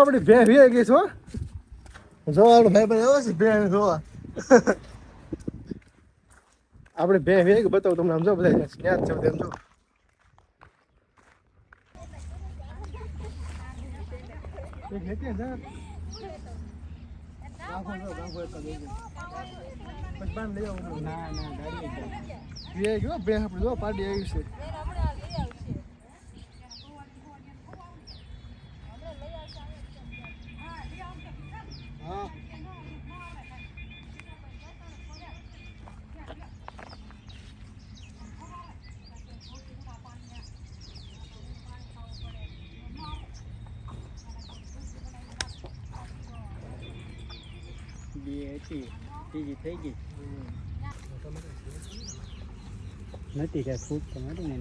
આપણી ભે વી ગઈ છો જોવા ભાઈ ભાઈ આવ્યો છે ભે જોવા આપણે ભે વી ગઈ બતાવું તમને સમજો બધા ક્યાં છે એમ જો પાર્ટી આવી છે ત્રીજી થઈ ગઈ નથી કે ફૂટ તો નથી ને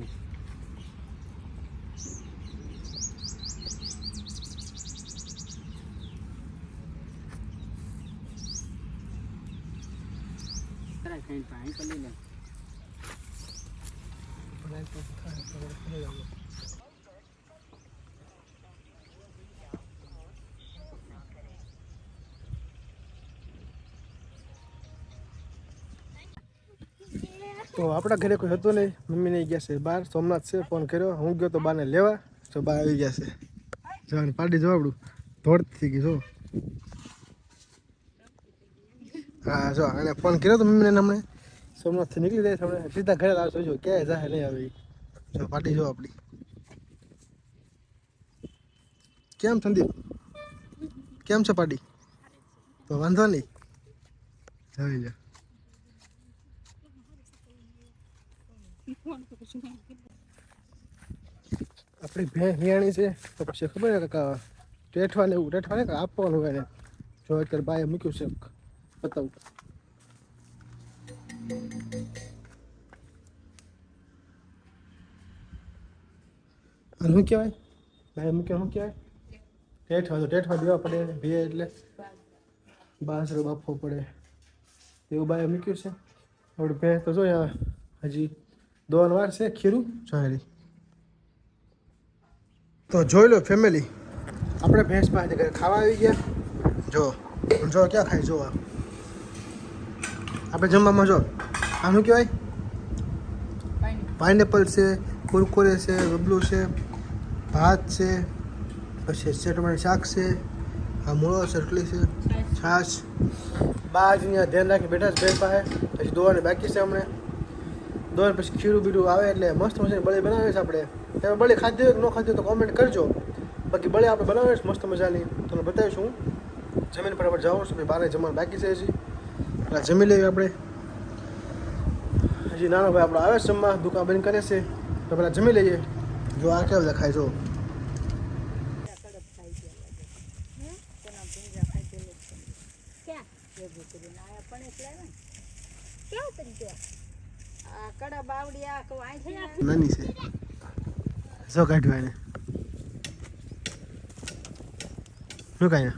પાણી પડી લે તો આપણા ઘરે કોઈ હતું નહીં મમ્મીને ગયા છે બહાર સોમનાથ છે ફોન કર્યો હું ગયો તો બાને લેવા તો બા આવી ગયા છે જવાની પાર્ટી જો આપણું દોડતી ગઈ જો હા જો અને ફોન કર્યો તો મમ્મીને હમણે સોમનાથથી નીકળી જાય હમણાં સીધા ઘરે આવશે જો ક્યાંય જાય નહીં આવે જો પાર્ટી જો આપણી કેમ સંદીપ કેમ છે પાર્ટી તો વાંધો નહીં જોઈ લે આપણી ભેં હિયાણી છે તો પછી ખબર ને કાકા ટેઠવાને એવું ટેઠવાને આપવાનું હોય ને જો અત્યારે બાએ મૂક્યું છે બતાવું અને શું કહેવાય બાએ મૂક્યો શું કહેવાય ટેઠવા તો ટેઠવા દેવા પડે ભે એટલે બાસરો બાફવો પડે એવું બાએ મૂક્યું છે આપણે ભે તો જોઈએ હજી દોન વાર છે ખીરું જોયેલી તો જોઈ લો ફેમિલી આપણે ભેંસ પાસે ઘરે ખાવા આવી ગયા જો જો ક્યાં ખાય જો આપણે જમવામાં જો આનું કહેવાય પાઇનેપલ છે કુરકુરે છે બબલું છે ભાત છે પછી ચટણી શાક છે આ મૂળો ચટલી છે છાશ બા જ અહીંયા ધ્યાન રાખી બેઠા છે ભેંસ પાસે પછી દોવાની બાકી છે હમણાં દોર પછી ખીરું બીરું આવે એટલે મસ્ત મજાની બળી બનાવીએ છીએ આપણે તમે બળી ખાધી હોય કે ન ખાધી હોય તો કોમેન્ટ કરજો બાકી બળી આપણે બનાવીએ છીએ મસ્ત મજાની તમને બતાવીશું હું જમીન પર આપણે જાઉં છું બારે જમવાનું બાકી છે હજી એટલે જમી લઈએ આપણે હજી નાનો ભાઈ આપણો આવે છે જમવા દુકાન બંધ કરે છે તો પેલા જમી લઈએ જો આ કેવા બધા ખાય જો નાની છે જો કાઢ્યું એને શું કાંઈ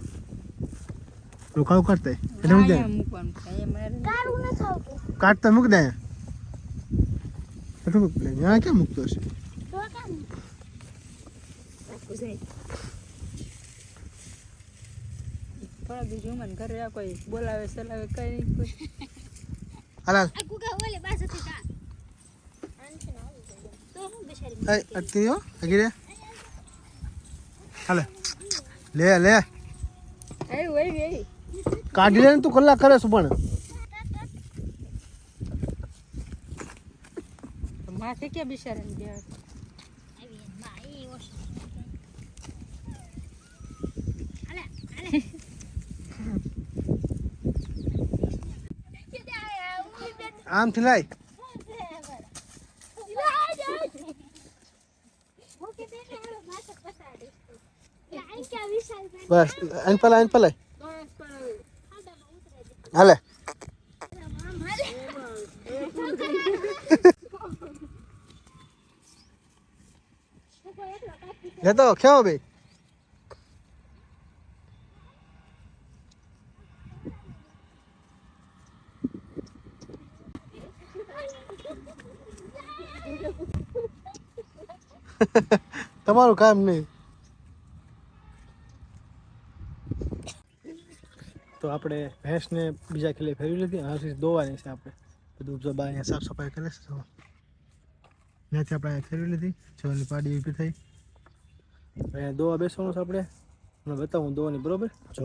રોકાવું કાઢતા એટલે મૂક દે કાઢતા મૂક દે એટલું મૂક દે ત્યાં ક્યાં મૂકતો હશે બીજું મને ઘરે કોઈ બોલાવે ચલાવે કઈ હાલ અટકી આગી રે હાલે લે લે કાઢી લે તું કલાક કરે છું પણ માથે ક્યાં બિચારા ગયા આમથી લાય બસ આન પલાય હાલે લેતો ખેવો ભાઈ તમારું કામ નહીં તો આપણે ભેંસને બીજા કિલ્લે ફેરવી લીધી હવે દોવાની છે આપણે બધું જો બા અહીંયા સાફ સફાઈ કરે છે જો ત્યાંથી આપણે અહીંયા ફેરવી લીધી જોની પાડી ઊભી થઈ અહીંયા દોવા બેસવાનું છે આપણે અને બતાવું દોવાની બરોબર જો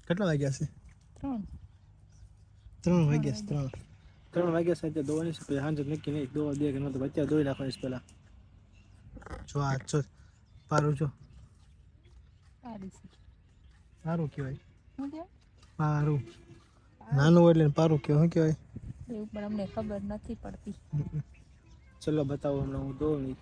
કેટલા વાગ્યા છે 3 વાગ્યા છે 3 વાગ્યા છે અત્યારે દોવાની છે પછી સાંજે નક્કી નહીં દોવા દે કે ન તો અત્યારે દોઈ નાખવાની છે પહેલાં જો આ જો પારું જો પારું કહેવાય પારું નાનું હોય એટલે પારું કહેવાય શું કહેવાય એવું પણ અમને ખબર નથી પડતી. ચલો બતાવો હમણાં હું દોઉં નહીં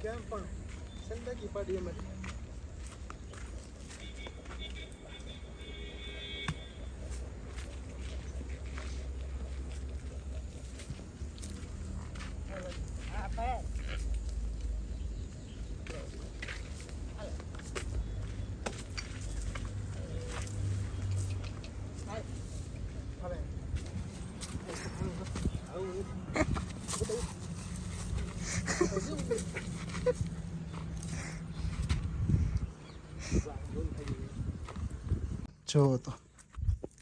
કેમ પણ સંદાકી પાડી એમ જો તો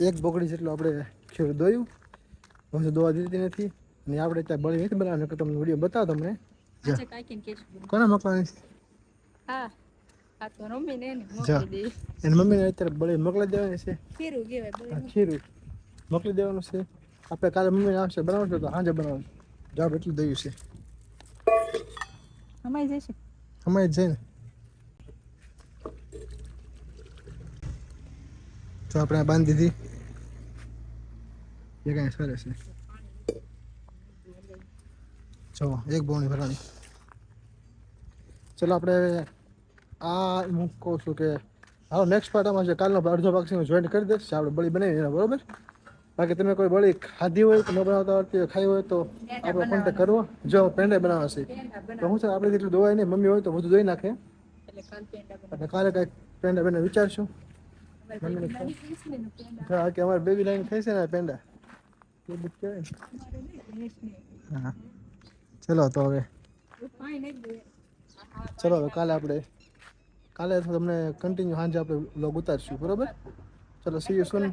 એક બોકડી જેટલું આપણે ખેડ દોયું પછી દોવા દીધી નથી અને આપણે ત્યાં બળી નથી બનાવવાનું કે તમને વિડીયો બતાવો તમને આજે કાકીને કહેશું. કોને મોકલવાની છે હા આ તો રમીને એને જા. મોકલી દે. એની મમ્મીને અત્યારે બળી મોકલી દેવાની છે ખીરું કહેવાય આ બળી. ખીરું મોકલી દેવાનું છે આપણે કાલે મમ્મીને આવશે બનાવશો તો સાંજે બનાવવાનું જાવ એટલું દયું છે અમાય જશે. અમારે જ જાય ને તો આપણે આ બાંધી દીધી એ કાંઈ સરસ છે ચલો એક બોણી ભરવાની ચલો આપણે આ હું કહું છું કે હાલો નેક્સ્ટ પાર્ટમાં છે કાલનો અડધો ભાગ છે હું જોઈન્ટ કરી દઈશ આપણે બળી બનાવી એના બરોબર બાકી તમે કોઈ બળી ખાધી હોય તો ન બનાવતા આવડતી હોય ખાઈ હોય તો આપણે કોન્ટેક્ટ કરવો જો પેંડા બનાવવા છે તો હું છે આપણે જેટલું દોવાય નહીં મમ્મી હોય તો બધું દોઈ નાખે એટલે કાલ પેંડા એટલે કાલે કાંઈક પેંડા બેને વિચારશું બનાવી કહીશ ને પેંડા હા કે અમારે બેબી લાઈન ખાઈ છે ને પેંડા એ બધું કહેવાય ને અમારે નહીં ભેંસને. હા ચલો તો હવે પાણી નહીં દે. ચલો હવે કાલે તમને કન્ટિન્યુ સાંજે આપણે વ્લોગ ઉતારશું બરોબર ચલો સી યુ સૂન